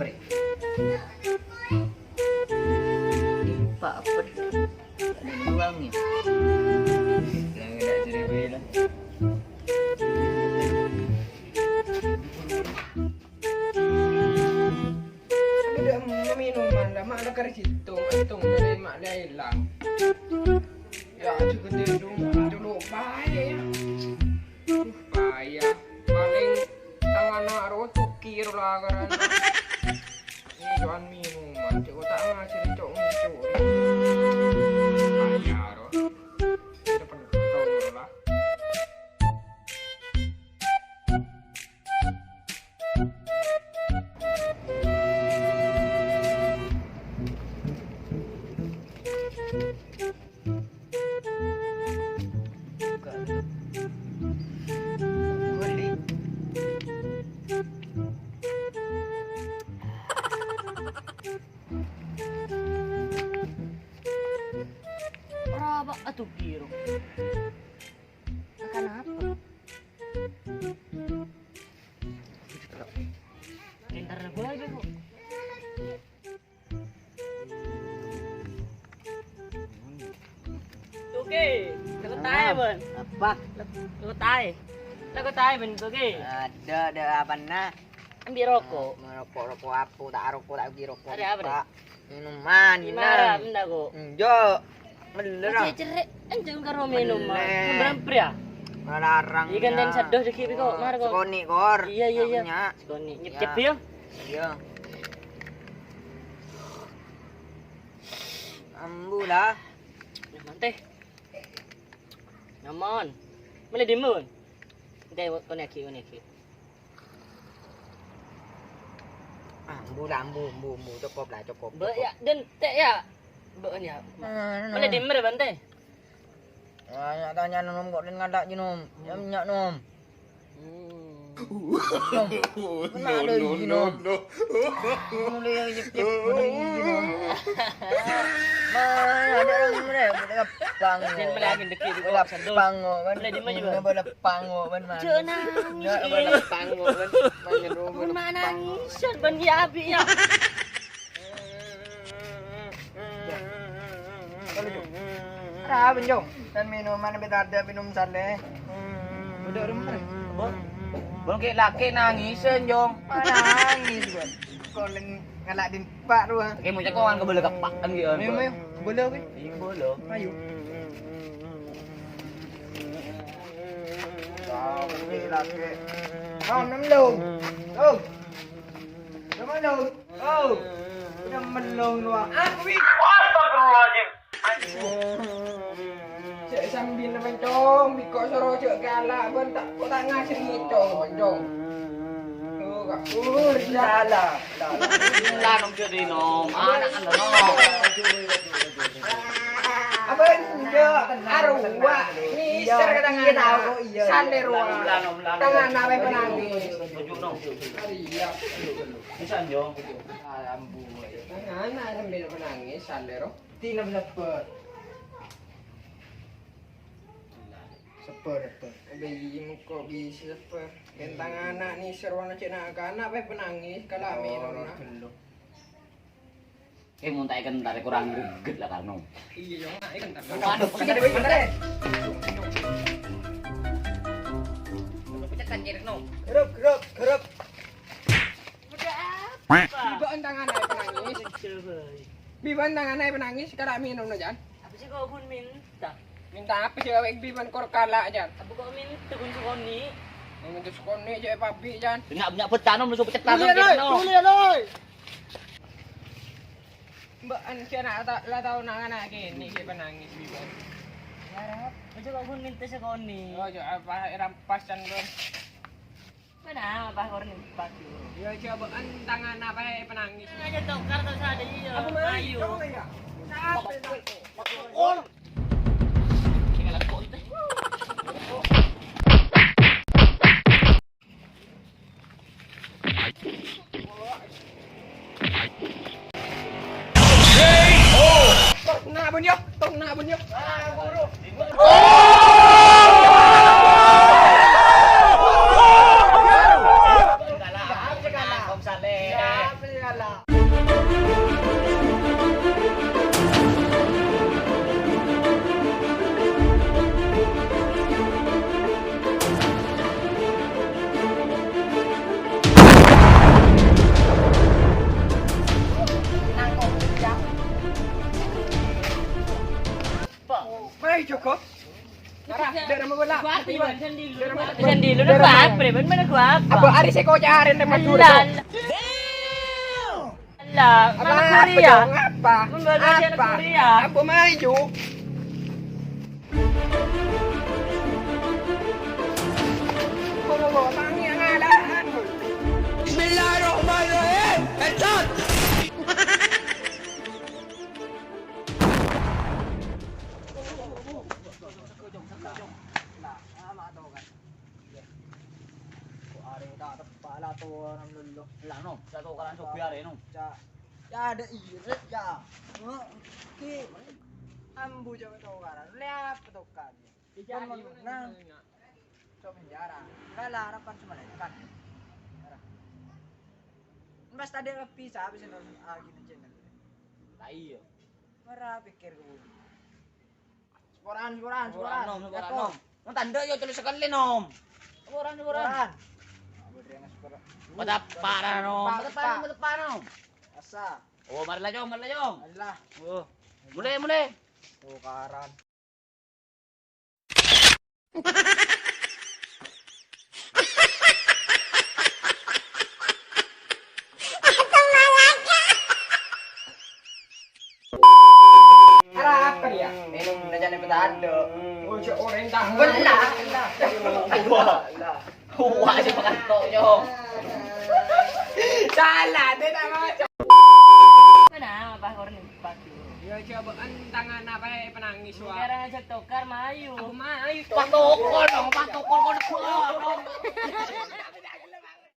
Bre. Pak apa? Ada luangnya. Yang enggak ceri lah. Tidak minuman lah, mak ada kerja hitung dari mak dia hilang. Ya juga dulu payah ya. Payah. Paling tangan naruh tukir lah karena ini jual minuman. Cuk tak ngasih cuk mencuri. Payah roh. Tidak pernah lah. Berapa atuh biru? Makan apa? Entar gue lagi kok. Oke, lagu tay ben. Apa? Lagu tay ben oke. Ada apa nah? Ambil rokok. Rokok apa? Tak rokok tak beli rokok. Ada apa, Dek? Minuman, Gimana benda kok? Enggak. Bener ah. Cerek anjing karo minuman. Bener. Berapa ya? Larang. Ikan dan sedoh dikit kok, mar kok. Sekoni kor. Iya. Sekoni nyep-nyep ya. Iya. Ambu lah. Nyaman teh. Nyaman. Boleh dimun. Dai koneki. Ambu lah, ambu. Cukup lah, cukup. Be ya dan teh ya. Beun ya. Boleh dimer bante. Ya, tanya nom kok den ngadak je nom. Ya minyak nom. Mana ada gini nom. Mulai yang jep-jep nom. Mana ada orang mereka gapang. Sen melagi deki di Bola sandal. pango kan. Boleh di mana juga? Bola pango kan mana. Jangan nangis. Bola pango kan. Mana rumah. Mana nangis? Ben ya abi ya. Ada benjong. Dan minuman kita ada minum sale. Udah rumah. Bang kayak laki nangisan jong. Nangis kan. Kolen ngalak din pak tu. Kayak mau cakuan ke boleh kapak kan gitu. Ayo. Boleh ke? Iya boleh. Ayo. Tahu laki. Kau melong. Oh. Kamu melong. Oh. Udah melong lu. Aku cek sambil mencong, bikok soro cek galak pun tak ngasih ngicong mencong. Tuh kak, salah. Lah nom jadi nom. Anak anda nom. Apa enjo arwa ni ser kadang tahu sale ruwa. Tangan apa penangis. Tujuh nom. Iya. Bisa jo. Alambu. Tangan sambil penangis sale ro. Tina seper. Seper. Bayi muka bisa seper. Kentang anak ni serwana cek nak anak apa penangis kalau minum nak. Muntah ikan tarik kurang greget lah karena. Iya, yang nak ikan tak. Waduh, Kita dewe bentar deh. Pecahkan jeruk nom. Geruk. Bibaan tangan anak penangis. Bibaan tangan anak penangis kalau minum na jan. Apa sih kau pun minta? Minta apa sih awak biban kor kala jan. Apa kau minta kun sekoni? Minta sekoni je papi jan. Banyak pecah nom lu pecah tanam Tulian oi. Mbak an siya na la tahu na anak gini si penangis biban. Harap, apa kau pun minta sekoni? Oh, jo apa rampas jan don. Mana apa kau minta? Ya coba an tangan apa penangis. Aja dong, kartu ada iya. Ayo. Oh. Tinggal aku teh. Tong na bunyo. Guru. Apa sih kalah? Mai cukup. Darah, darah bola. Sendiri lu apa? Bener mana gua apa? Apa hari saya kau cari tempat dulu. Lah, mana Korea? Apa? Membawa anak Korea. Apa maju? Kalau tangi yang ada. Bismillahirrahmanirrahim. Headshot. Ya ada irit ya. Ki ambu jawa tokaran. Lihat petokan. Jangan menang. Coba penjara. Kalah harapan cuma kan. Mas tadi bisa habis nonton lagi di channel. Lah iya. Marah pikir gue. Sporan. Nom. Mun tanda yo tulis sekali nom. Sporan. Patapa nom. Patapa nom. Asa. Oh, mari lah jong. Allah. Oh. Mulai. Tukaran. Apa ya? Minum na dyan yung petado. Ojo orang dah. Wala. Huwa si pakanto yo. Salah, dia tak mau. Mana apa orang ni pagi. Ya coba tangan apa penangis wah. Sekarang ajak tokar mayu. Aku mah ayo Patukol ko.